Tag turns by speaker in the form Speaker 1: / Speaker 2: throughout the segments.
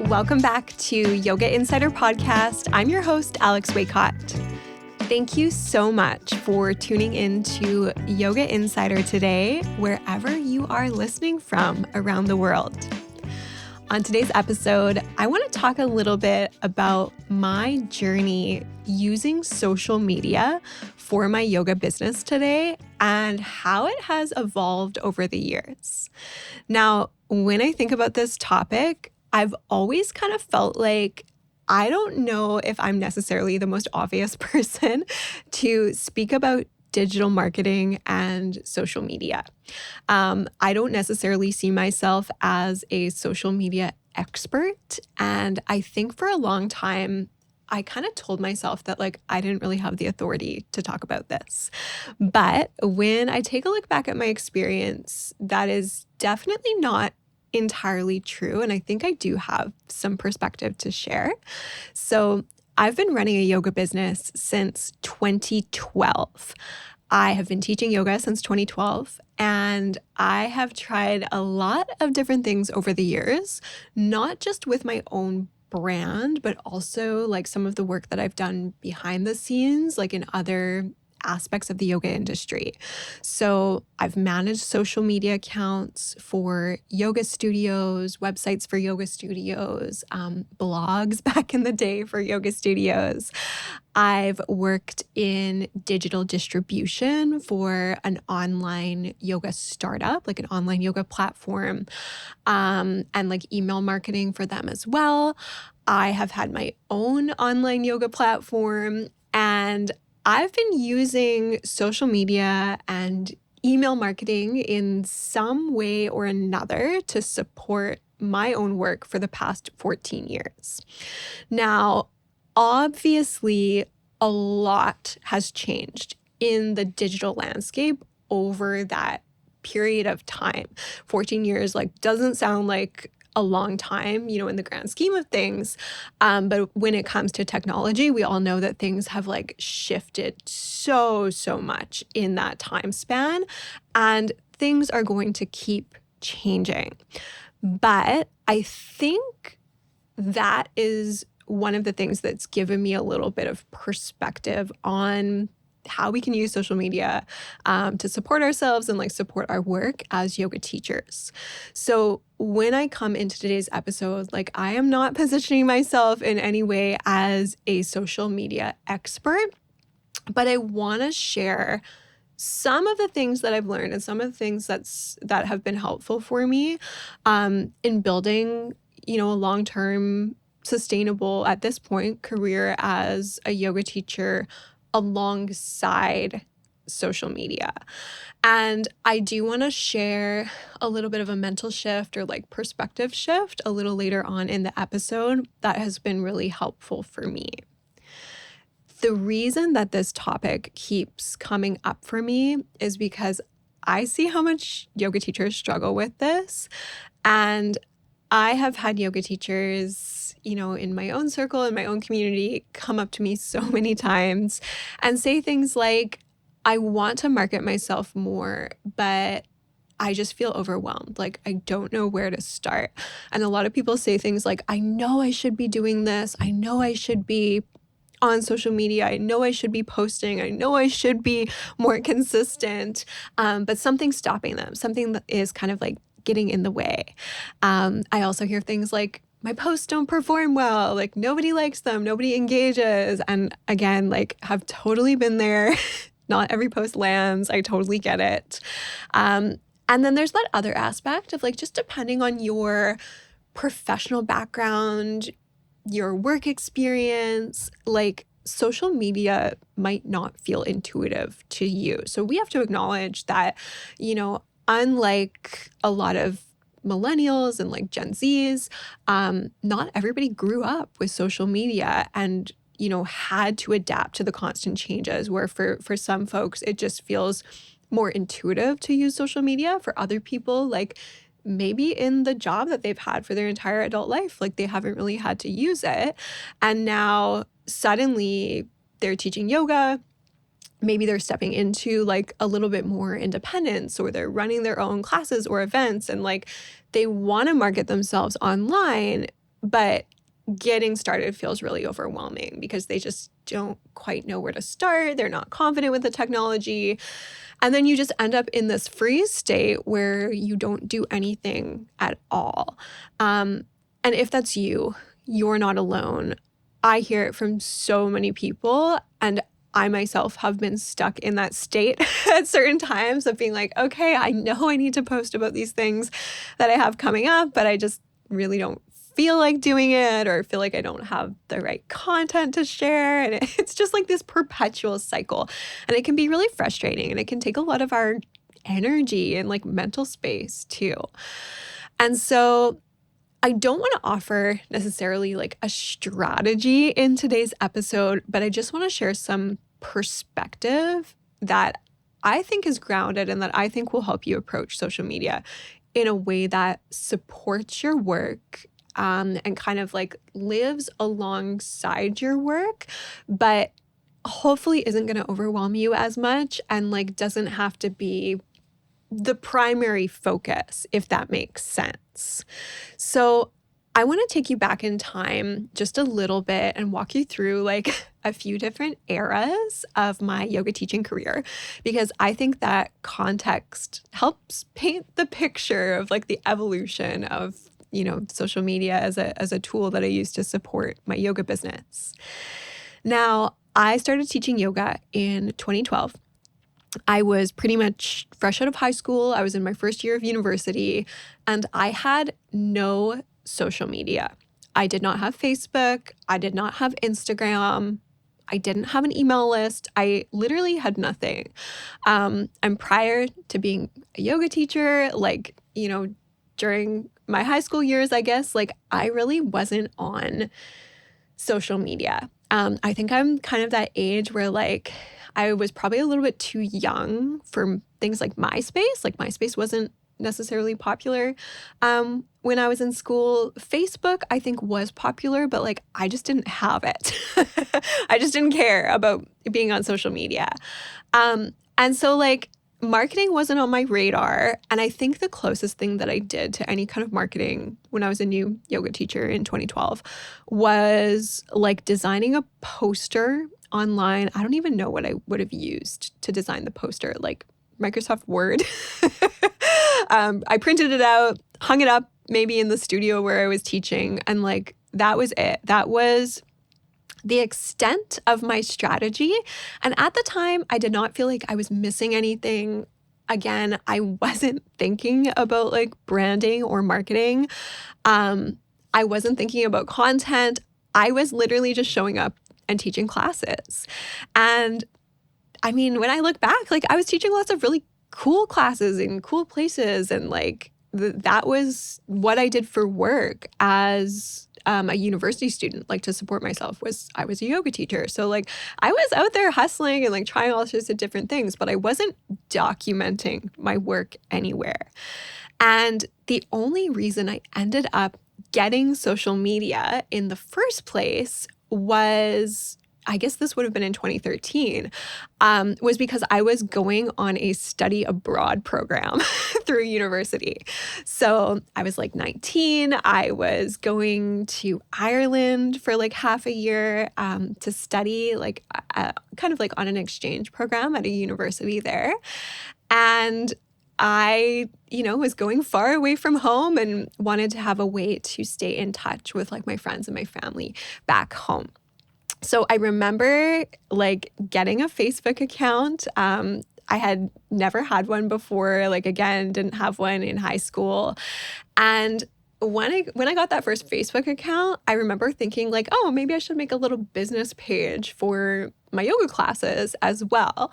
Speaker 1: Welcome back to Yoga Insider Podcast. I'm your host, Alex Waycott. Thank you so much for tuning in to Yoga Insider today, wherever you are listening from around the world. On today's episode, I want to talk a little bit about my journey using social media for my yoga business today and how it has evolved over the years. Now, when I think about this topic, I've always kind of felt like I don't know if I'm necessarily the most obvious person to speak about digital marketing and social media. I don't necessarily see myself as a social media expert. And I think for a long time, I kind of told myself that I didn't really have the authority to talk about this. But when I take a look back at my experience, that is definitely not entirely true. And I think I do have some perspective to share. So I've been running a yoga business since 2012. I have been teaching yoga since 2012, and I have tried a lot of different things over the years, not just with my own brand, but also some of the work that I've done behind the scenes, in other aspects of the yoga industry. So I've managed social media accounts for yoga studios, websites for yoga studios, blogs back in the day for yoga studios. I've worked in digital distribution for an online yoga startup, an online yoga platform, and email marketing for them as well. I have had my own online yoga platform, and I've been using social media and email marketing in some way or another to support my own work for the past 14 years. Now, obviously, a lot has changed in the digital landscape over that period of time. 14 years doesn't sound like a long time, in the grand scheme of things. But when it comes to technology, we all know that things have shifted so much in that time span, and things are going to keep changing. But I think that is one of the things that's given me a little bit of perspective on how we can use social media to support ourselves and support our work as yoga teachers. So when I come into today's episode, I am not positioning myself in any way as a social media expert, but I want to share some of the things that I've learned and some of the things that have been helpful for me in building, a long-term, sustainable, at this point, career as a yoga teacher alongside social media. And I do want to share a little bit of a mental shift or perspective shift a little later on in the episode that has been really helpful for me. The reason that this topic keeps coming up for me is because I see how much yoga teachers struggle with this. And I have had yoga teachers, in my own circle, in my own community, come up to me so many times and say things like, I want to market myself more, but I just feel overwhelmed. I don't know where to start. And a lot of people say things like, I know I should be doing this. I know I should be on social media. I know I should be posting. I know I should be more consistent. But something's stopping them. Something that is kind of getting in the way. I also hear things like, my posts don't perform well, nobody likes them, nobody engages. And again, have totally been there. Not every post lands. I totally get it. And then there's that other aspect of just depending on your professional background, your work experience, social media might not feel intuitive to you. So we have to acknowledge that, unlike a lot of millennials and Gen Zs, not everybody grew up with social media and, had to adapt to the constant changes, where for some folks, it just feels more intuitive to use social media. For other people, maybe in the job that they've had for their entire adult life, they haven't really had to use it. And now suddenly they're teaching yoga. Maybe they're stepping into a little bit more independence, or they're running their own classes or events, and they want to market themselves online, but getting started feels really overwhelming because they just don't quite know where to start. They're not confident with the technology. And then you just end up in this freeze state where you don't do anything at all. And if that's you, you're not alone. I hear it from so many people, and I myself have been stuck in that state at certain times of being like, okay, I know I need to post about these things that I have coming up, but I just really don't feel like doing it or feel like I don't have the right content to share. And it's just like this perpetual cycle. And it can be really frustrating, and it can take a lot of our energy and like mental space too. And so I don't want to offer necessarily like a strategy in today's episode, but I just want to share some perspective that I think is grounded and that I think will help you approach social media in a way that supports your work, and kind of like lives alongside your work, but hopefully isn't going to overwhelm you as much and like doesn't have to be the primary focus, if that makes sense. So I want to take you back in time just a little bit and walk you through like a few different eras of my yoga teaching career, because I think that context helps paint the picture of like the evolution of, social media as a tool that I use to support my yoga business. Now, I started teaching yoga in 2012. I was pretty much fresh out of high school. I was in my first year of university, and I had no social media. I did not have Facebook. I did not have Instagram. I didn't have an email list. I literally had nothing. And prior to being a yoga teacher, during my high school years, I guess, I really wasn't on social media. I think I'm kind of that age where I was probably a little bit too young for things like MySpace. MySpace wasn't necessarily popular when I was in school. Facebook, I think, was popular, but I just didn't have it. I just didn't care about being on social media. And so marketing wasn't on my radar. And I think the closest thing that I did to any kind of marketing when I was a new yoga teacher in 2012 was designing a poster online. I don't even know what I would have used to design the poster, Microsoft Word. I printed it out, hung it up maybe in the studio where I was teaching, and that was it. That was the extent of my strategy. And at the time, I did not feel like I was missing anything. Again, I wasn't thinking about branding or marketing. I wasn't thinking about content. I was literally just showing up and teaching classes. And I mean, when I look back, I was teaching lots of really cool classes in cool places. And that was what I did for work as a university student, to support myself. I was a yoga teacher. So I was out there hustling and trying all sorts of different things, but I wasn't documenting my work anywhere. And the only reason I ended up getting social media in the first place was, I guess this would have been in 2013, was because I was going on a study abroad program through university. So I was 19. I was going to Ireland for half a year to study kind of on an exchange program at a university there. And I, was going far away from home and wanted to have a way to stay in touch with my friends and my family back home. So I remember getting a Facebook account. I had never had one before, again, didn't have one in high school. And when I got that first Facebook account, I remember thinking oh, maybe I should make a little business page for my yoga classes as well.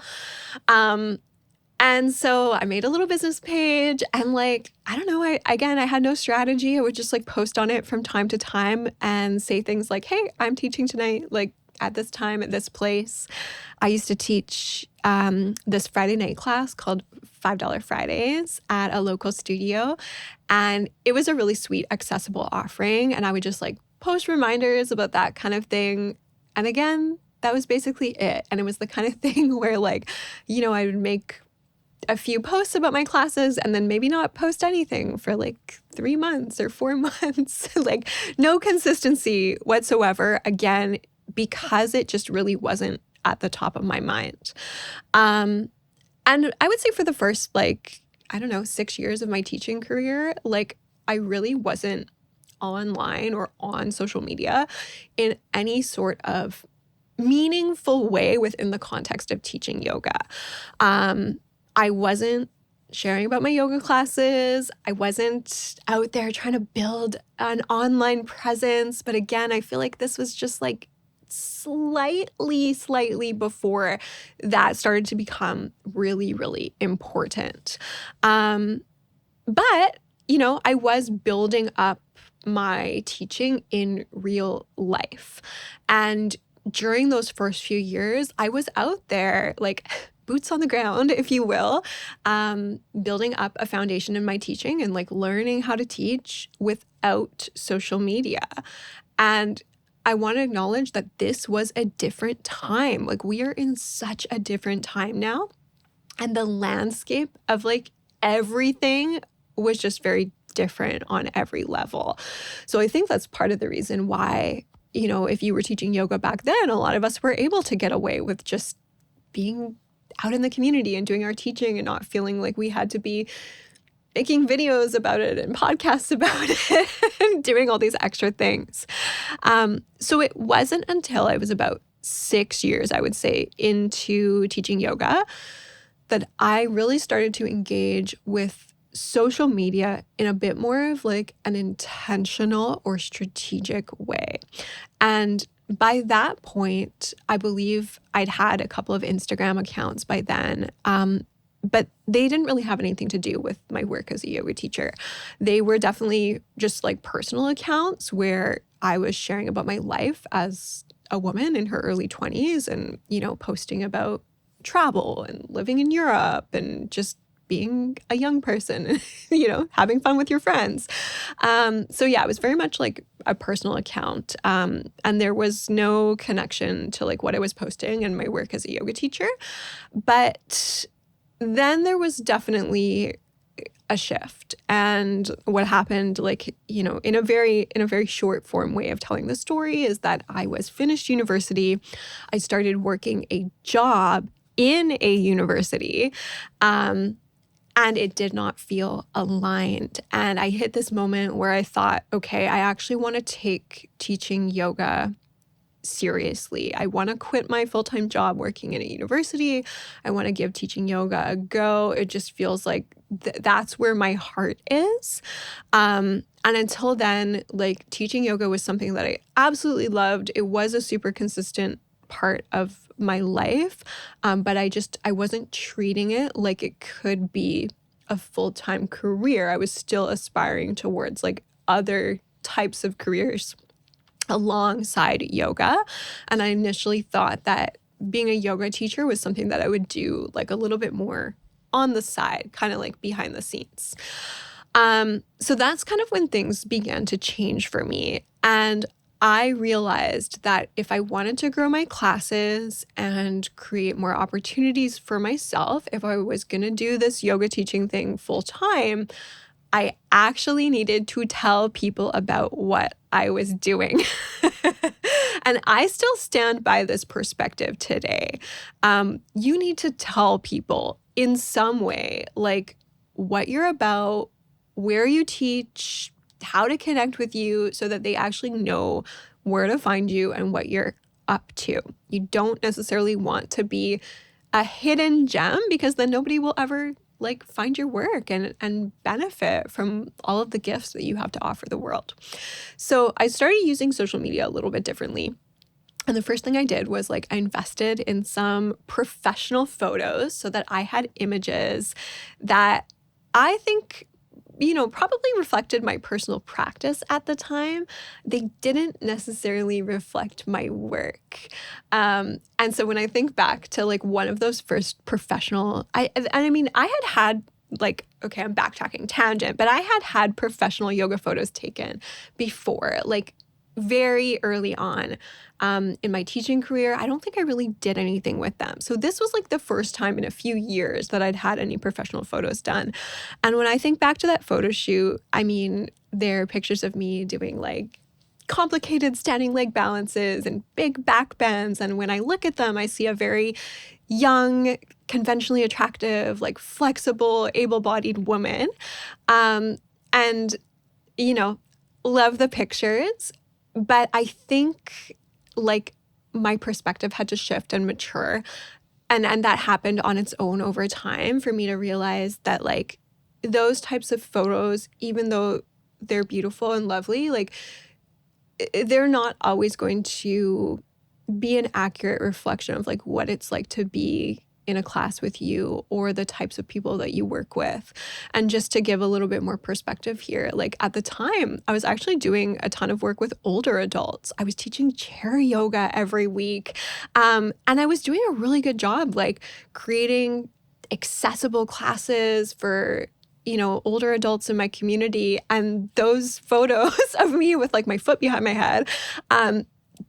Speaker 1: And so I made a little business page and I don't know, I had no strategy. I would just post on it from time to time and say things like, hey, I'm teaching tonight, at this time, at this place. I used to teach this Friday night class called $5 Fridays at a local studio. And it was a really sweet, accessible offering. And I would just post reminders about that kind of thing. And again, that was basically it. And it was the kind of thing where I would make a few posts about my classes and then maybe not post anything for like 3 months or 4 months, like no consistency whatsoever. Again, because it just really wasn't at the top of my mind. And I would say for the first, like, I don't know, 6 years of my teaching career, like I really wasn't online or on social media in any sort of meaningful way within the context of teaching yoga. I wasn't sharing about my yoga classes. I wasn't out there trying to build an online presence. But again, I feel like this was just like slightly before that started to become really, really important. But, I was building up my teaching in real life. And during those first few years, I was out there, like boots on the ground, if you will, building up a foundation in my teaching and like learning how to teach without social media. And I want to acknowledge that this was a different time. Like we are in such a different time now. And the landscape of like everything was just very different on every level. So I think that's part of the reason why, if you were teaching yoga back then, a lot of us were able to get away with just being out in the community and doing our teaching and not feeling like we had to be making videos about it and podcasts about it and doing all these extra things. So it wasn't until I was about 6 years, I would say, into teaching yoga that I really started to engage with social media in a bit more of like an intentional or strategic way. And by that point, I believe I'd had a couple of Instagram accounts by then, but they didn't really have anything to do with my work as a yoga teacher. They were definitely just like personal accounts where I was sharing about my life as a woman in her early 20s and, posting about travel and living in Europe and just being a young person, having fun with your friends. So yeah, it was very much like a personal account. And there was no connection to like what I was posting and my work as a yoga teacher. But then there was definitely a shift. And what happened, like, in a very short form way of telling the story is that I was finished university. I started working a job in a university. And it did not feel aligned. And I hit this moment where I thought, okay, I actually want to take teaching yoga seriously. I want to quit my full-time job working in a university. I want to give teaching yoga a go. It just feels like that's where my heart is. And until then, like teaching yoga was something that I absolutely loved. It was a super consistent part of my life. But I wasn't treating it like it could be a full-time career. I was still aspiring towards like other types of careers alongside yoga. And I initially thought that being a yoga teacher was something that I would do like a little bit more on the side, kind of like behind the scenes. So that's kind of when things began to change for me. And I realized that if I wanted to grow my classes and create more opportunities for myself, if I was going to do this yoga teaching thing full time, I actually needed to tell people about what I was doing. And I still stand by this perspective today. You need to tell people in some way, like what you're about, where you teach, how to connect with you so that they actually know where to find you and what you're up to. You don't necessarily want to be a hidden gem because then nobody will ever like find your work and benefit from all of the gifts that you have to offer the world. So I started using social media a little bit differently. And the first thing I did was like I invested in some professional photos so that I had images that I think probably reflected my personal practice at the time. They didn't necessarily reflect my work. And so when I think back to like one of those first professional, I had like, okay, I'm backtracking, tangent, but I had professional yoga photos taken before, like very early on in my teaching career, I don't think I really did anything with them. So this was like the first time in a few years that I'd had any professional photos done. And when I think back to that photo shoot, I mean, there are pictures of me doing like complicated standing leg balances and big back bends. And when I look at them, I see a very young, conventionally attractive, like flexible, able-bodied woman. And, you know, love the pictures. But I think like my perspective had to shift and mature. And that happened on its own over time for me to realize that like those types of photos, even though they're beautiful and lovely, like they're not always going to be an accurate reflection of like what it's like to be in a class with you or the types of people that you work with. And just to give a little bit more perspective here, like at the time, I was actually doing a ton of work with older adults. I was teaching chair yoga every week. And I was doing a really good job, like creating accessible classes for older adults in my community. And those photos of me with like my foot behind my head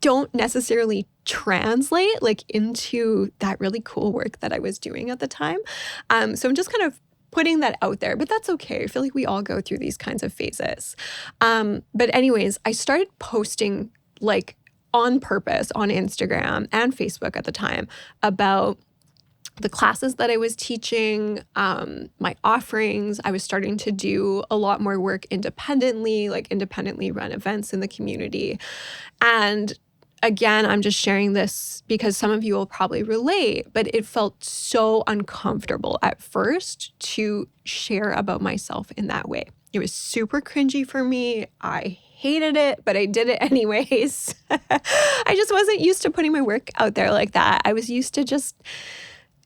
Speaker 1: don't necessarily translate like into that really cool work that I was doing at the time. So I'm just kind of putting that out there, but that's okay. I feel like we all go through these kinds of phases. But anyways, I started posting like on purpose on Instagram and Facebook at the time about the classes that I was teaching, my offerings. I was starting to do a lot more work independently, like independently run events in the community. And again, I'm just sharing this because some of you will probably relate, but it felt so uncomfortable at first to share about myself in that way. It was super cringy for me. I hated it, but I did it anyways. I just wasn't used to putting my work out there like that. I was used to just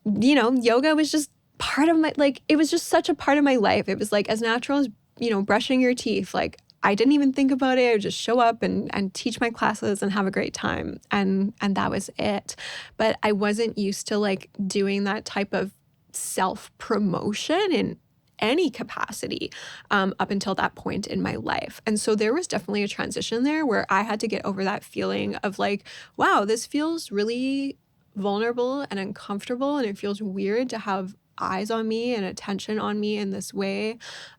Speaker 1: yoga was just part of my, like, it was just such a part of my life. It was like as natural as, brushing your teeth. Like I didn't even think about it. I would just show up and teach my classes and have a great time. And that was it. But I wasn't used to like doing that type of self-promotion in any capacity up until that point in my life. And so there was definitely a transition there where I had to get over that feeling of like, wow, this feels really vulnerable and uncomfortable, and it feels weird to have eyes on me and attention on me in this way.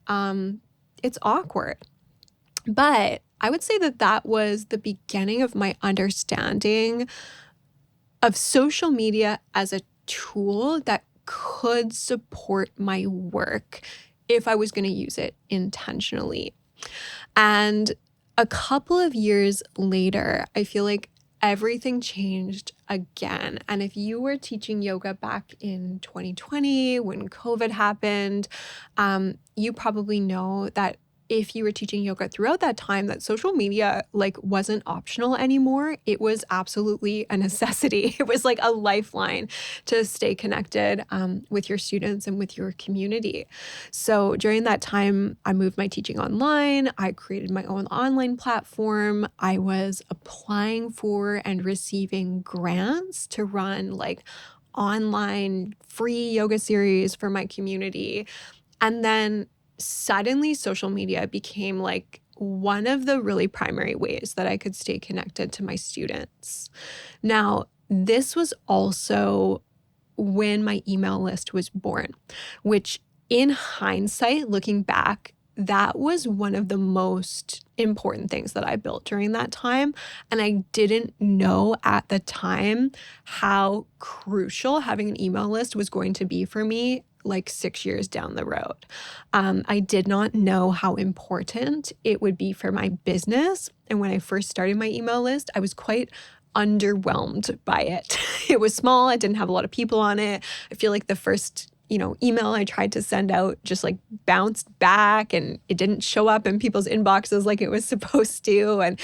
Speaker 1: It's awkward. But I would say that was the beginning of my understanding of social media as a tool that could support my work if I was going to use it intentionally. And a couple of years later, I feel like everything changed again. And if you were teaching yoga back in 2020 when COVID happened, you probably know that if you were teaching yoga throughout that time, that social media like wasn't optional anymore. It was absolutely a necessity. It was like a lifeline to stay connected with your students and with your community. So during that time, I moved my teaching online. I created my own online platform. I was applying for and receiving grants to run like online free yoga series for my community. And then suddenly social media became like one of the really primary ways that I could stay connected to my students. Now, this was also when my email list was born, which in hindsight, looking back, that was one of the most important things that I built during that time. And I didn't know at the time how crucial having an email list was going to be for me like 6 years down the road. I did not know how important it would be for my business. And when I first started my email list, I was quite underwhelmed by it. It was small. I didn't have a lot of people on it. I feel like the first email I tried to send out just like bounced back and it didn't show up in people's inboxes like it was supposed to. And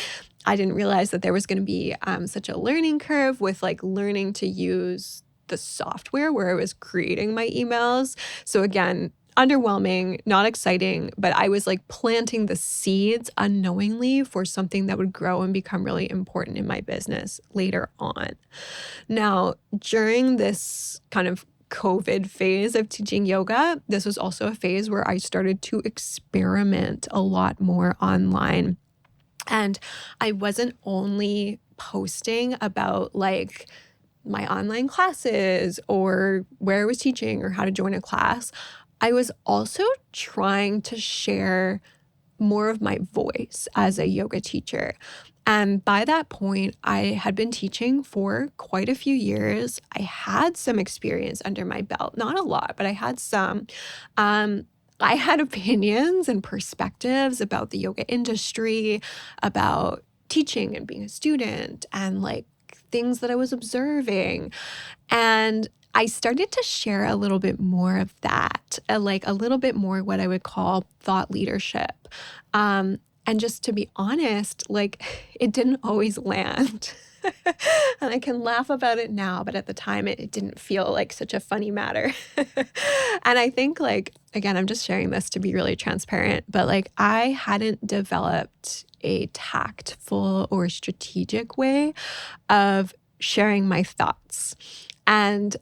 Speaker 1: I didn't realize that there was going to be such a learning curve with like learning to use the software where I was creating my emails. So again, underwhelming, not exciting, but I was like planting the seeds unknowingly for something that would grow and become really important in my business later on. Now, during this kind of COVID phase of teaching yoga, this was also a phase where I started to experiment a lot more online. And I wasn't only posting about like my online classes or where I was teaching or how to join a class. I was also trying to share more of my voice as a yoga teacher. And by that point, I had been teaching for quite a few years. I had some experience under my belt, not a lot, but I had some. Um, I had opinions and perspectives about the yoga industry, about teaching and being a student, and like things that I was observing. And I started to share a little bit more of that, like a little bit more what I would call thought leadership. And just to be honest, like it didn't always land. And I can laugh about it now, but at the time it didn't feel like such a funny matter. And I think like, again, I'm just sharing this to be really transparent, but like I hadn't developed a tactful or strategic way of sharing my thoughts. And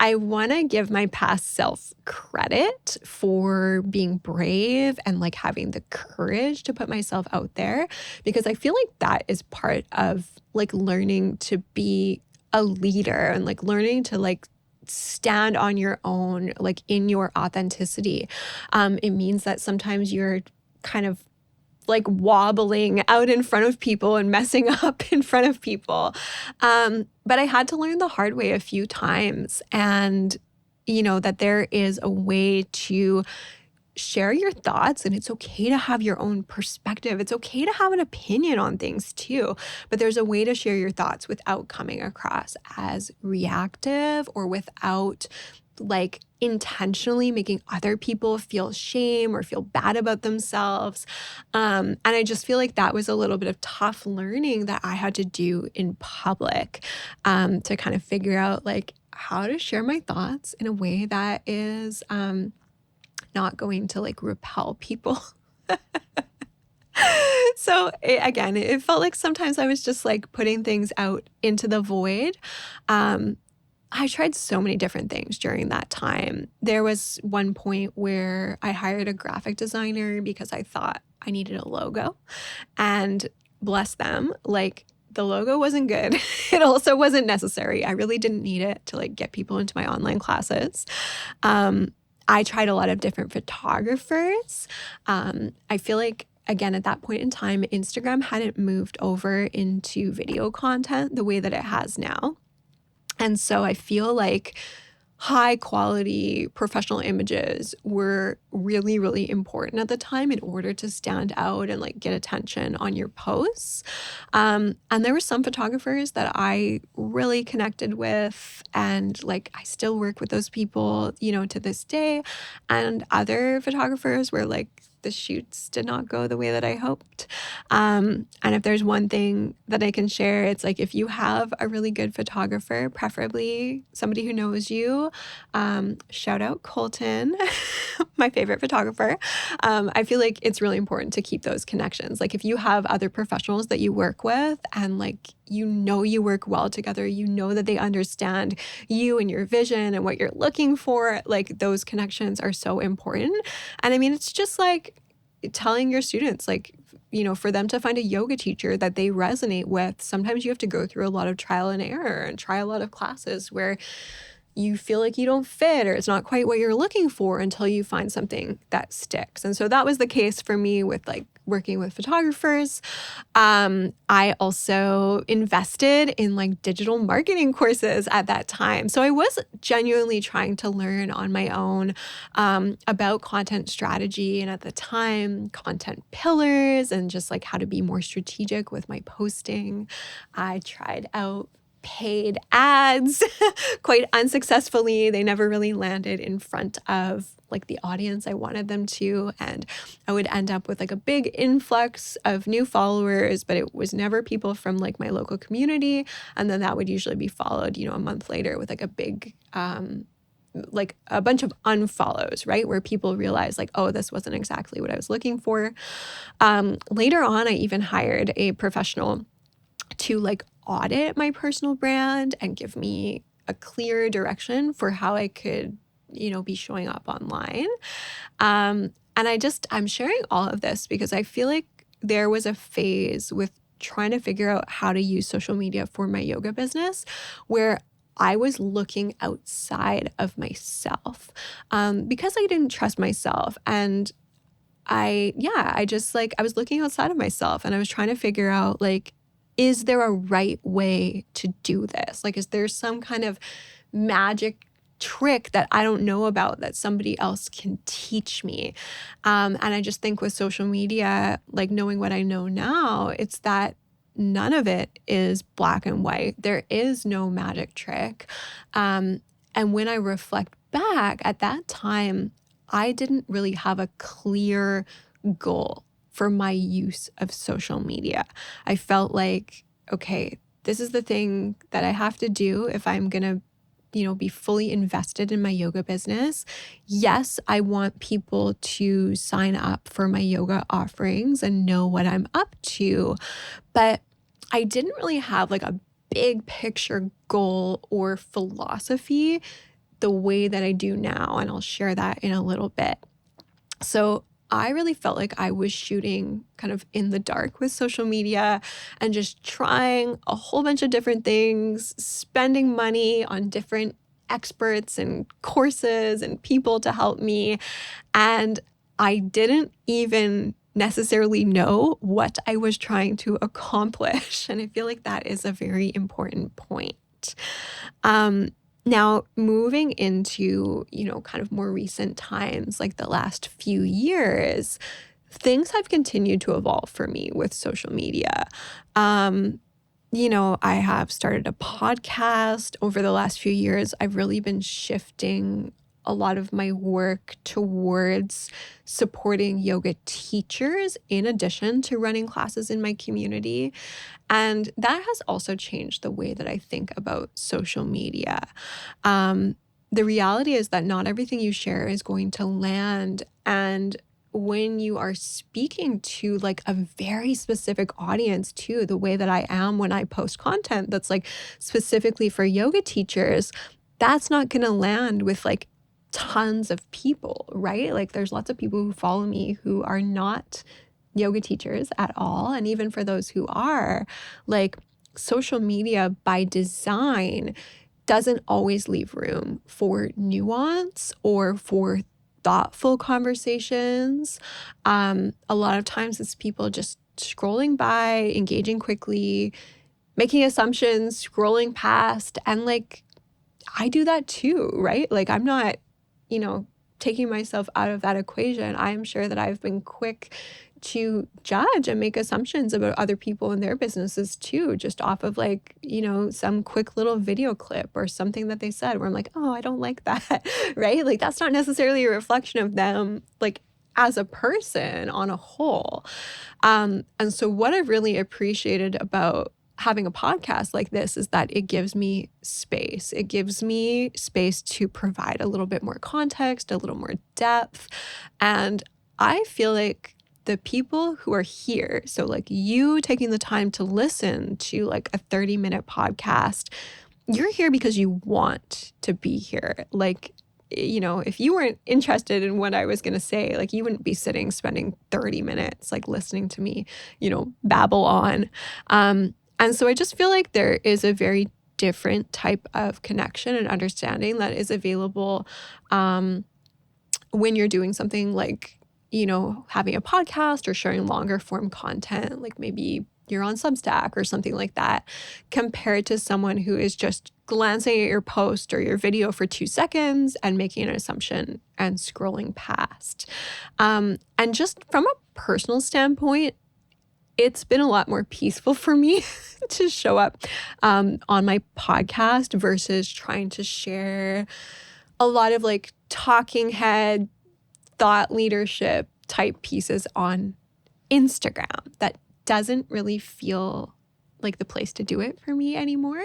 Speaker 1: I want to give my past self credit for being brave and like having the courage to put myself out there, because I feel like that is part of like learning to be a leader and like learning to like stand on your own, like in your authenticity. It means that sometimes you're kind of like wobbling out in front of people and messing up in front of people. But I had to learn the hard way a few times. And, you know, that there is a way to share your thoughts, and it's okay to have your own perspective. It's okay to have an opinion on things too. But there's a way to share your thoughts without coming across as reactive or without like intentionally making other people feel shame or feel bad about themselves. And I just feel like that was a little bit of tough learning that I had to do in public, to kind of figure out like how to share my thoughts in a way that is not going to like repel people. So again, it felt like sometimes I was just like putting things out into the void. I tried so many different things during that time. There was one point where I hired a graphic designer because I thought I needed a logo. And bless them, like the logo wasn't good. It also wasn't necessary. I really didn't need it to like get people into my online classes. I tried a lot of different photographers. I feel like, again, at that point in time, Instagram hadn't moved over into video content the way that it has now. And so I feel like high quality professional images were really, really important at the time in order to stand out and like get attention on your posts. And there were some photographers that I really connected with, and like I still work with those people, you know, to this day. And other photographers were like, the shoots did not go the way that I hoped. And if there's one thing that I can share, it's like if you have a really good photographer, preferably somebody who knows you, shout out Colton, my favorite photographer. I feel like it's really important to keep those connections. Like if you have other professionals that you work with and like, you know, you work well together, you know that they understand you and your vision and what you're looking for, like those connections are so important. And I mean, it's just like telling your students, like, you know, for them to find a yoga teacher that they resonate with, sometimes you have to go through a lot of trial and error and try a lot of classes where you feel like you don't fit or it's not quite what you're looking for until you find something that sticks. And so that was the case for me with like working with photographers. I also invested in like digital marketing courses at that time. So I was genuinely trying to learn on my own about content strategy, and at the time, content pillars, and just like how to be more strategic with my posting. I tried out paid ads quite unsuccessfully. They never really landed in front of like the audience I wanted them to. And I would end up with like a big influx of new followers, but it was never people from like my local community. And then that would usually be followed, you know, a month later with like a big, like a bunch of unfollows, right? Where people realize like, oh, this wasn't exactly what I was looking for. Later on, I even hired a professional to like audit my personal brand and give me a clear direction for how I could, you know, be showing up online. And I'm sharing all of this because I feel like there was a phase with trying to figure out how to use social media for my yoga business where I was looking outside of myself because I didn't trust myself. And I was looking outside of myself and I was trying to figure out, like, is there a right way to do this? Like, is there some kind of magic trick that I don't know about that somebody else can teach me? And I just think with social media, like knowing what I know now, it's that none of it is black and white. There is no magic trick. And when I reflect back at that time, I didn't really have a clear goal for my use of social media. I felt like, okay, this is the thing that I have to do if I'm going to be fully invested in my yoga business. Yes, I want people to sign up for my yoga offerings and know what I'm up to, but I didn't really have like a big picture goal or philosophy the way that I do now, and I'll share that in a little bit. So I really felt like I was shooting kind of in the dark with social media and just trying a whole bunch of different things, spending money on different experts and courses and people to help me. And I didn't even necessarily know what I was trying to accomplish. And I feel like that is a very important point. Now, moving into, kind of more recent times, like the last few years, things have continued to evolve for me with social media. I have started a podcast over the last few years. I've really been shifting a lot of my work towards supporting yoga teachers in addition to running classes in my community. And that has also changed the way that I think about social media. The reality is that not everything you share is going to land. And when you are speaking to like a very specific audience too, the way that I am when I post content that's like specifically for yoga teachers, that's not going to land with like tons of people, right? Like there's lots of people who follow me who are not yoga teachers at all. And even for those who are, like social media by design doesn't always leave room for nuance or for thoughtful conversations. A lot of times it's people just scrolling by, engaging quickly, making assumptions, scrolling past. And like, I do that too, right? Like I'm not, taking myself out of that equation. I'm sure that I've been quick to judge and make assumptions about other people and their businesses too, just off of like, some quick little video clip or something that they said where I'm like, oh, I don't like that, right? Like that's not necessarily a reflection of them, like as a person on a whole. And so what I've really appreciated about having a podcast like this is that it gives me space. It gives me space to provide a little bit more context, a little more depth. And I feel like the people who are here, so like you taking the time to listen to like a 30-minute podcast, you're here because you want to be here. Like, if you weren't interested in what I was going to say, like you wouldn't be spending 30 minutes like listening to me, babble on. And so I just feel like there is a very different type of connection and understanding that is available when you're doing something like, having a podcast or sharing longer form content, like maybe you're on Substack or something like that, compared to someone who is just glancing at your post or your video for 2 seconds and making an assumption and scrolling past. And just from a personal standpoint, it's been a lot more peaceful for me to show up on my podcast versus trying to share a lot of like talking head, thought leadership type pieces on Instagram. That doesn't really feel like the place to do it for me anymore.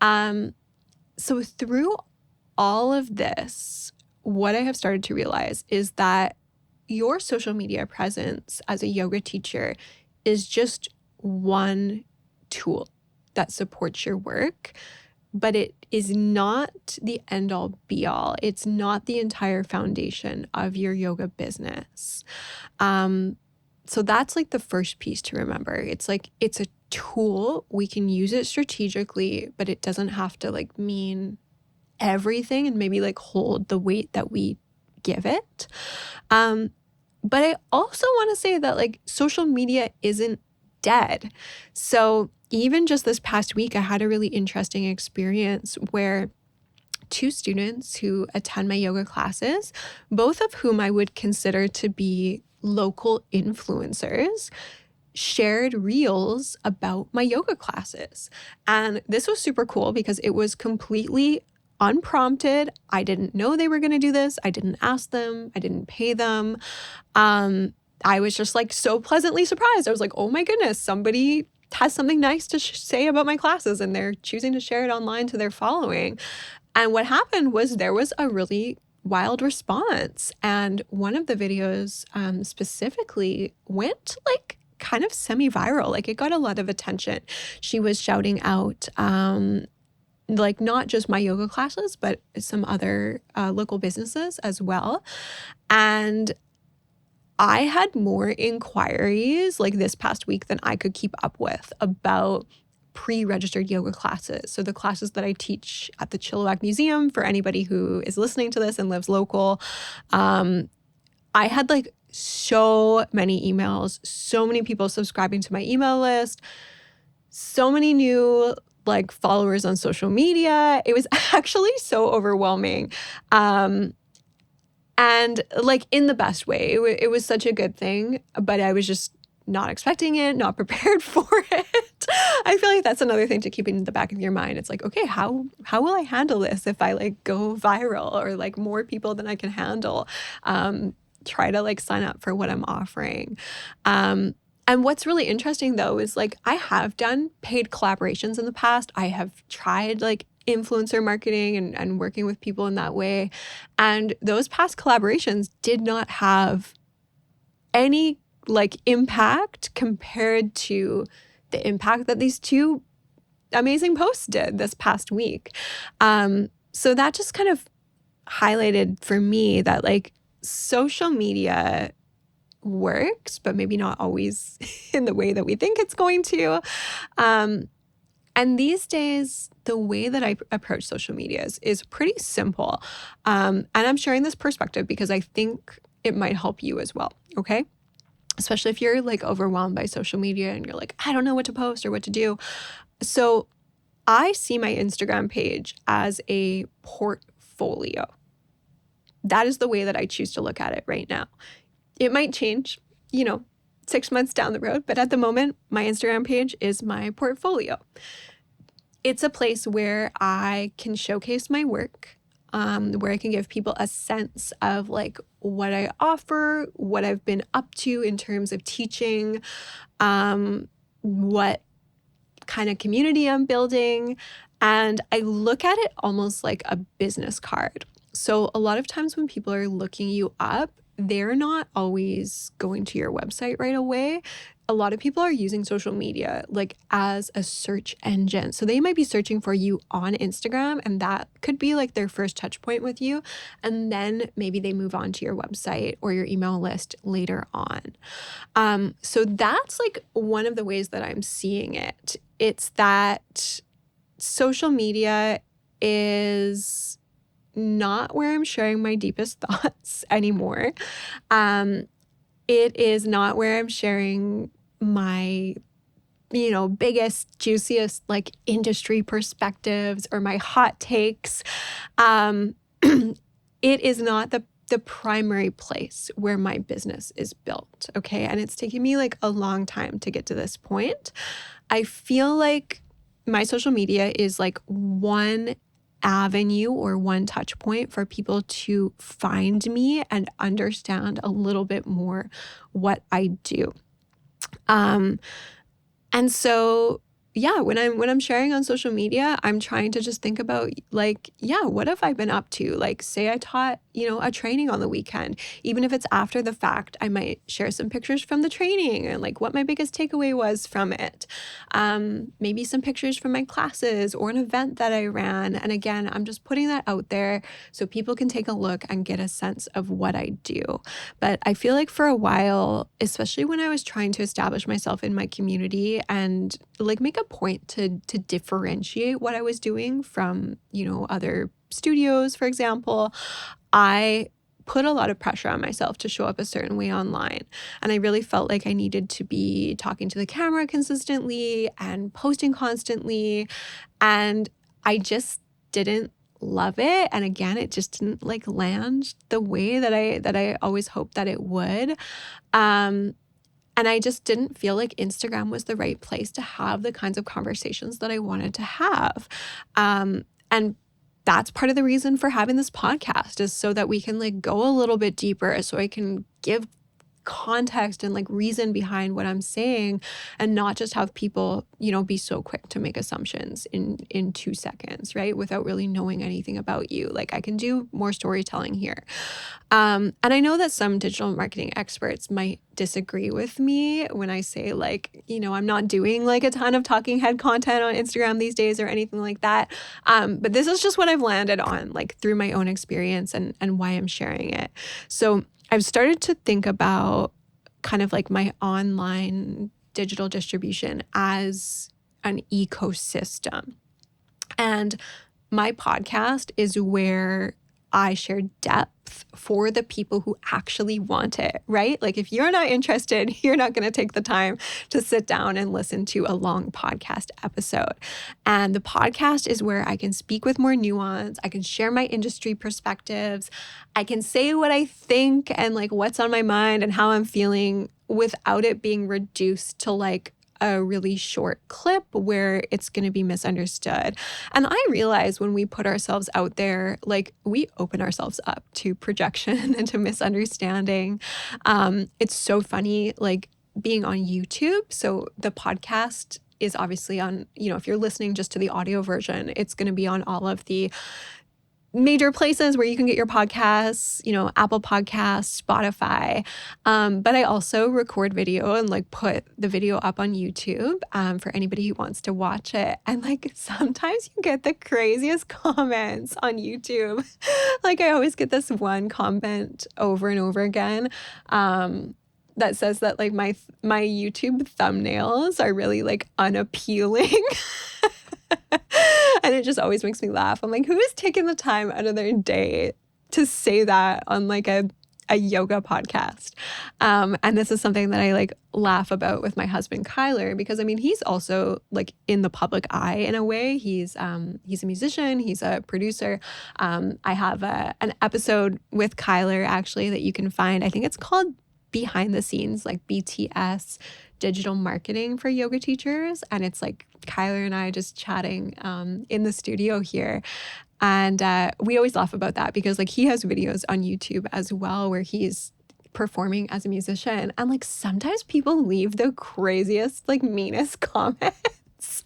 Speaker 1: So through all of this, what I have started to realize is that your social media presence as a yoga teacher is just one tool that supports your work, but it is not the end all be all. It's not the entire foundation of your yoga business. So that's like the first piece to remember. It's like, it's a tool. We can use it strategically, but it doesn't have to like mean everything and maybe like hold the weight that we give it. But I also want to say that like social media isn't dead. So even just this past week, I had a really interesting experience where two students who attend my yoga classes, both of whom I would consider to be local influencers, shared reels about my yoga classes. And this was super cool because it was completely unprompted. I didn't know they were going to do this. I didn't ask them. I didn't pay them. I was just like so pleasantly surprised. I was like, oh my goodness, somebody has something nice to say about my classes and they're choosing to share it online to their following. And what happened was there was a really wild response. And one of the videos specifically went like kind of semi-viral. Like it got a lot of attention. She was shouting out like not just my yoga classes, but some other local businesses as well. And I had more inquiries like this past week than I could keep up with about pre-registered yoga classes. So the classes that I teach at the Chilliwack Museum, for anybody who is listening to this and lives local, I had like so many emails, so many people subscribing to my email list, so many new like followers on social media. It was actually so overwhelming. And like in the best way, it was such a good thing, but I was just not expecting it, not prepared for it. I feel like that's another thing to keep in the back of your mind. It's like, okay, how will I handle this if I like go viral or like more people than I can handle? Try to like sign up for what I'm offering. And what's really interesting though is like I have done paid collaborations in the past. I have tried like influencer marketing and working with people in that way. And those past collaborations did not have any like impact compared to the impact that these two amazing posts did this past week. So that just kind of highlighted for me that like social media works, but maybe not always in the way that we think it's going to. And these days, the way that I approach social media is pretty simple. And I'm sharing this perspective because I think it might help you as well, okay? Especially if you're like overwhelmed by social media and you're like, I don't know what to post or what to do. So I see my Instagram page as a portfolio. That is the way that I choose to look at it right now. It might change, 6 months down the road, but at the moment, my Instagram page is my portfolio. It's a place where I can showcase my work, where I can give people a sense of like what I offer, what I've been up to in terms of teaching, what kind of community I'm building. And I look at it almost like a business card. So a lot of times when people are looking you up, they're not always going to your website right away. A lot of people are using social media like as a search engine. So they might be searching for you on Instagram and that could be like their first touch point with you. And then maybe they move on to your website or your email list later on. So that's like one of the ways that I'm seeing it. It's that social media is not where I'm sharing my deepest thoughts anymore. It is not where I'm sharing my, biggest, juiciest like industry perspectives or my hot takes. It is not the primary place where my business is built. Okay. And it's taken me like a long time to get to this point. I feel like my social media is like one avenue or one touch point for people to find me and understand a little bit more what I do. And so, yeah, when I'm sharing on social media, I'm trying to just think about like, yeah, what have I been up to? Like, say I taught, a training on the weekend. Even if it's after the fact, I might share some pictures from the training and like what my biggest takeaway was from it. Maybe some pictures from my classes or an event that I ran. And again, I'm just putting that out there so people can take a look and get a sense of what I do. But I feel like for a while, especially when I was trying to establish myself in my community and like make a point to differentiate what I was doing from, other studios, for example, I put a lot of pressure on myself to show up a certain way online. And I really felt like I needed to be talking to the camera consistently and posting constantly. And I just didn't love it. And again, it just didn't like land the way that I always hoped that it would. And I just didn't feel like Instagram was the right place to have the kinds of conversations that I wanted to have. And that's part of the reason for having this podcast, is so that we can like go a little bit deeper, so I can give context and like reason behind what I'm saying, and not just have people, be so quick to make assumptions in 2 seconds, right? Without really knowing anything about you. Like, I can do more storytelling here. And I know that some digital marketing experts might disagree with me when I say like, I'm not doing like a ton of talking head content on Instagram these days or anything like that. But this is just what I've landed on, like through my own experience and why I'm sharing it. So I've started to think about kind of like my online digital distribution as an ecosystem. And my podcast is where I share depth for the people who actually want it, right? Like, if you're not interested, you're not going to take the time to sit down and listen to a long podcast episode. And the podcast is where I can speak with more nuance. I can share my industry perspectives. I can say what I think and like what's on my mind and how I'm feeling without it being reduced to like a really short clip where it's going to be misunderstood. And I realize when we put ourselves out there, like, we open ourselves up to projection and to misunderstanding. It's so funny, like being on YouTube. So the podcast is obviously on, if you're listening just to the audio version, it's going to be on all of the major places where you can get your podcasts, Apple Podcasts, Spotify. But I also record video and like put the video up on YouTube for anybody who wants to watch it. And like, sometimes you get the craziest comments on YouTube. Like, I always get this one comment over and over again that says that like my YouTube thumbnails are really like unappealing. And it just always makes me laugh. I'm like, who is taking the time out of their day to say that on like a yoga podcast? And this is something that I like laugh about with my husband, Kyler, because I mean, he's also like in the public eye in a way. He's a musician, he's a producer. I have an episode with Kyler actually that you can find. I think it's called Behind the Scenes, like BTS digital marketing for yoga teachers. And it's like Kyler and I just chatting in the studio here. And we always laugh about that because like he has videos on YouTube as well where he's performing as a musician. And like sometimes people leave the craziest, like meanest comments.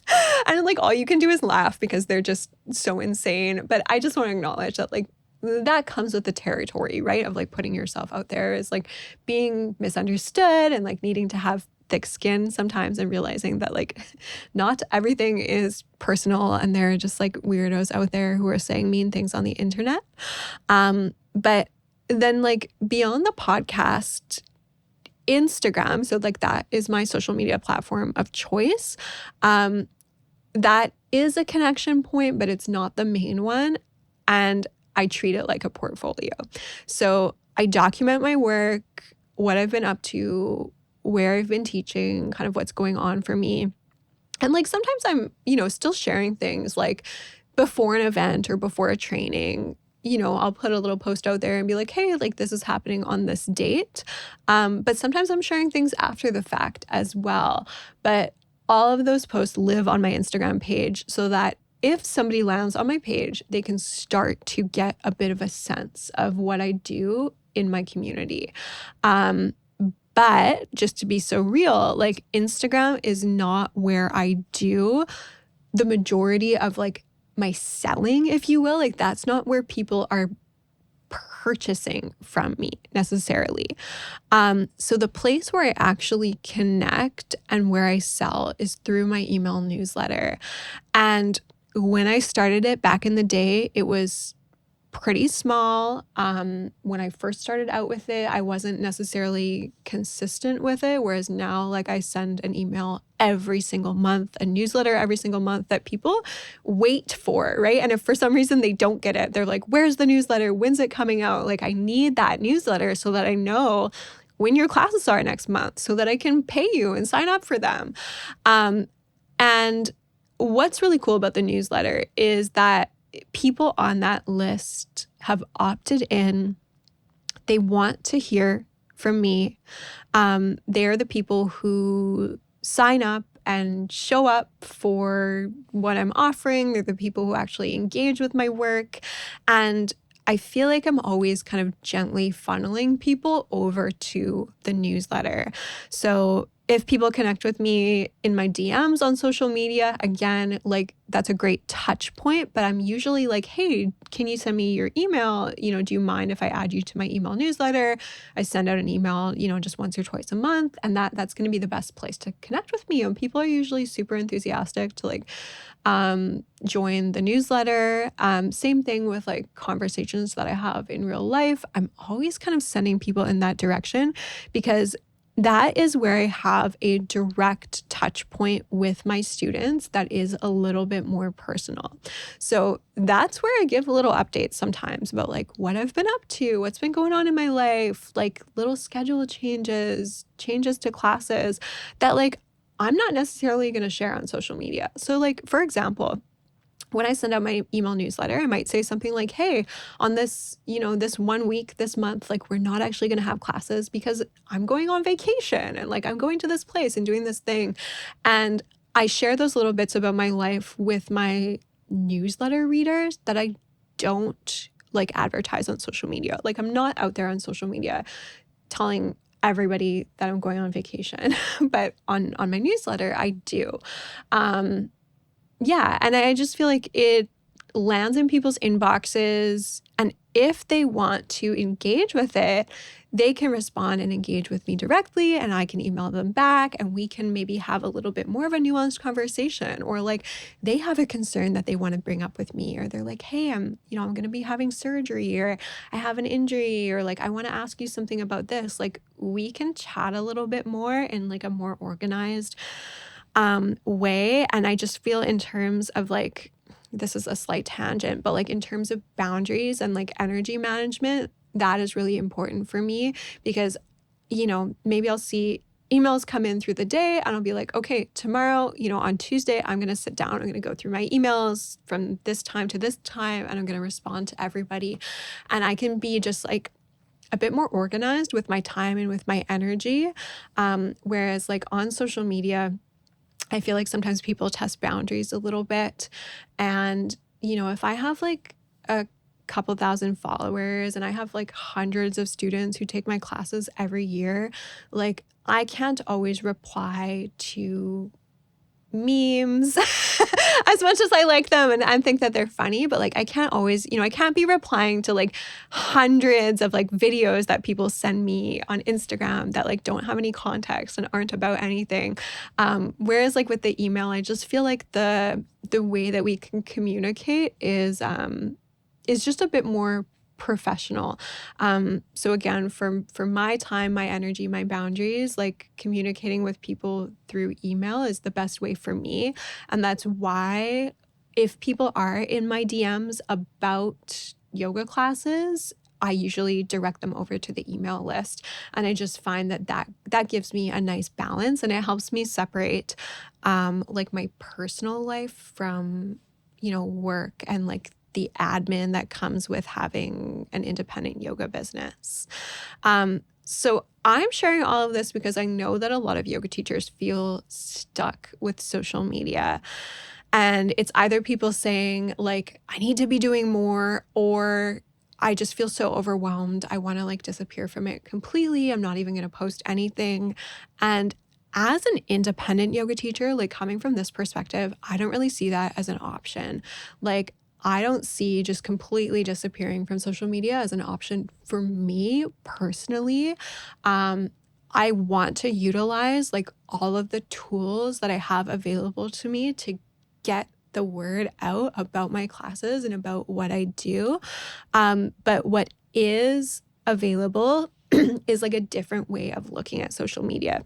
Speaker 1: And like all you can do is laugh because they're just so insane. But I just want to acknowledge that like that comes with the territory, right? Of like putting yourself out there, is like being misunderstood and like needing to have thick skin sometimes and realizing that like not everything is personal and there are just like weirdos out there who are saying mean things on the internet. But then like beyond the podcast, Instagram, so like that is my social media platform of choice. That is a connection point, but it's not the main one. And I treat it like a portfolio. So I document my work, what I've been up to, where I've been teaching, kind of what's going on for me. And like sometimes I'm, still sharing things like before an event or before a training, I'll put a little post out there and be like, hey, like this is happening on this date. But sometimes I'm sharing things after the fact as well. But all of those posts live on my Instagram page so that if somebody lands on my page, they can start to get a bit of a sense of what I do in my community. But just to be so real, like Instagram is not where I do the majority of like my selling, if you will. Like that's not where people are purchasing from me necessarily. So the place where I actually connect and where I sell is through my email newsletter. And when I started it back in the day, it was pretty small. When I first started out with it, I wasn't necessarily consistent with it. Whereas now, like I send an email every single month, a newsletter every single month that people wait for, right? And if for some reason they don't get it, they're like, where's the newsletter? When's it coming out? Like I need that newsletter so that I know when your classes are next month so that I can pay you and sign up for them. And what's really cool about the newsletter is that people on that list have opted in. They want to hear from me. They're the people who sign up and show up for what I'm offering. They're the people who actually engage with my work. And I feel like I'm always kind of gently funneling people over to the newsletter. So if people connect with me in my DMs on social media, again, like that's a great touch point, but I'm usually like, hey, can you send me your email? Do you mind if I add you to my email newsletter? I send out an email, just once or twice a month, and that's going to be the best place to connect with me. And people are usually super enthusiastic to like join the newsletter. Same thing with like conversations that I have in real life. I'm always kind of sending people in that direction because that is where I have a direct touch point with my students that is a little bit more personal. So that's where I give little updates sometimes about like what I've been up to, what's been going on in my life, like little schedule changes to classes that like I'm not necessarily going to share on social media. So like, for example, when I send out my email newsletter, I might say something like, hey, on this, this 1 week, this month, like we're not actually going to have classes because I'm going on vacation and like I'm going to this place and doing this thing. And I share those little bits about my life with my newsletter readers that I don't like advertise on social media. Like I'm not out there on social media telling everybody that I'm going on vacation, but on my newsletter, I do. Yeah, and I just feel like it lands in people's inboxes, and if they want to engage with it, they can respond and engage with me directly, and I can email them back, and we can maybe have a little bit more of a nuanced conversation, or like they have a concern that they want to bring up with me, or they're like, hey, I'm going to be having surgery, or I have an injury, or like I want to ask you something about this. Like we can chat a little bit more in like a more organized way. And I just feel in terms of like, this is a slight tangent, but like in terms of boundaries and like energy management, that is really important for me because, maybe I'll see emails come in through the day and I'll be like, okay, tomorrow, on Tuesday, I'm going to sit down. I'm going to go through my emails from this time to this time, and I'm going to respond to everybody. And I can be just like a bit more organized with my time and with my energy. Whereas like on social media, I feel like sometimes people test boundaries a little bit. And, if I have like a couple thousand followers and I have like hundreds of students who take my classes every year, like I can't always reply to memes as much as I like them and think that they're funny, but like I can't always, I can't be replying to like hundreds of like videos that people send me on Instagram that like don't have any context and aren't about anything. Whereas like with the email, I just feel like the way that we can communicate is just a bit more professional. So again, for my time, my energy, my boundaries, like communicating with people through email is the best way for me. And that's why if people are in my DMs about yoga classes, I usually direct them over to the email list. And I just find that gives me a nice balance, and it helps me separate like my personal life from, work and like the admin that comes with having an independent yoga business. So I'm sharing all of this because I know that a lot of yoga teachers feel stuck with social media. And it's either people saying like, I need to be doing more, or I just feel so overwhelmed. I want to like disappear from it completely. I'm not even going to post anything. And as an independent yoga teacher, like coming from this perspective, I don't really see that as an option. Like, I don't see just completely disappearing from social media as an option for me personally. I want to utilize like all of the tools that I have available to me to get the word out about my classes and about what I do. But what is available is like a different way of looking at social media.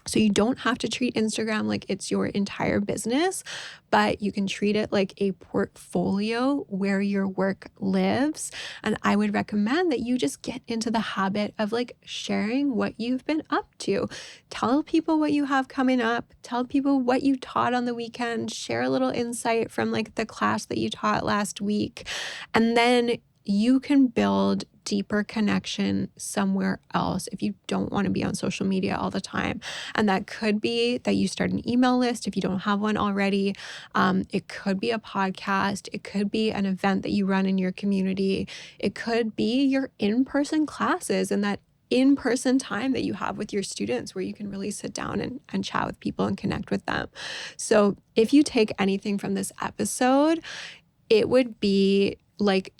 Speaker 1: So you don't have to treat Instagram like it's your entire business, but you can treat it like a portfolio where your work lives. And I would recommend that you just get into the habit of like sharing what you've been up to. Tell people what you have coming up, tell people what you taught on the weekend, share a little insight from like the class that you taught last week. And then you can build deeper connection somewhere else if you don't want to be on social media all the time. And that could be that you start an email list if you don't have one already. It could be a podcast. It could be an event that you run in your community. It could be your in-person classes and that in-person time that you have with your students where you can really sit down and chat with people and connect with them. So if you take anything from this episode, it would be like,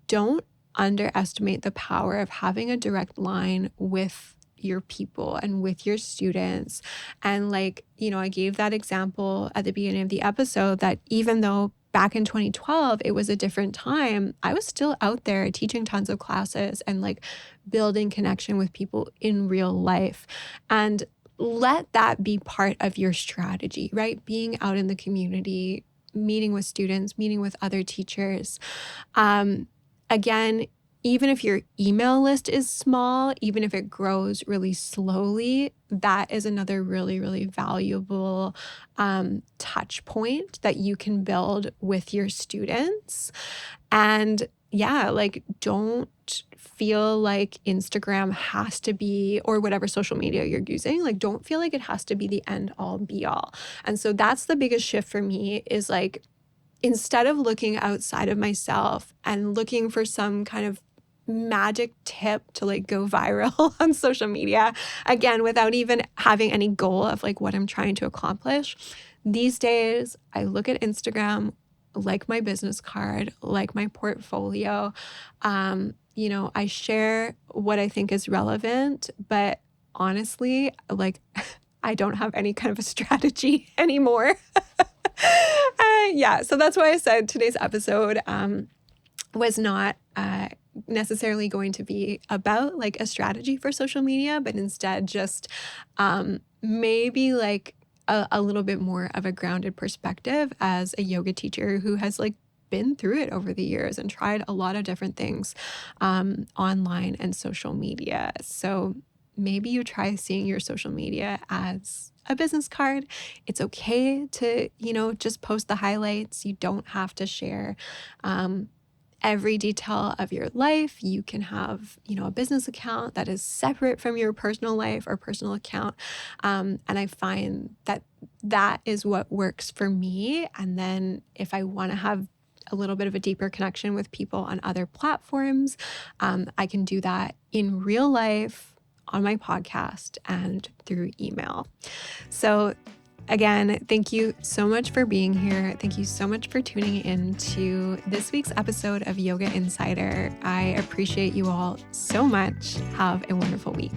Speaker 1: don't underestimate the power of having a direct line with your people and with your students. And like, I gave that example at the beginning of the episode that even though back in 2012, it was a different time, I was still out there teaching tons of classes and like building connection with people in real life. And let that be part of your strategy, right? Being out in the community, meeting with students, meeting with other teachers. Again, even if your email list is small, even if it grows really slowly, that is another really, really valuable touch point that you can build with your students. And yeah, like don't feel like Instagram has to be, or whatever social media you're using, like don't feel like it has to be the end all be all. And so that's the biggest shift for me is like, instead of looking outside of myself and looking for some kind of magic tip to like go viral on social media, again, without even having any goal of like what I'm trying to accomplish, these days I look at Instagram like my business card, like my portfolio. I share what I think is relevant, but honestly, like I don't have any kind of a strategy anymore. So that's why I said today's episode was not necessarily going to be about like a strategy for social media, but instead just maybe like a little bit more of a grounded perspective as a yoga teacher who has like been through it over the years and tried a lot of different things online and social media. So maybe you try seeing your social media as a business card. It's okay to, just post the highlights. You don't have to share every detail of your life. You can have, a business account that is separate from your personal life or personal account. And I find that is what works for me. And then if I want to have a little bit of a deeper connection with people on other platforms, I can do that in real life, on my podcast, and through email. So again, thank you so much for being here. Thank you so much for tuning in to this week's episode of Yoga Insider. I appreciate you all so much. Have a wonderful week.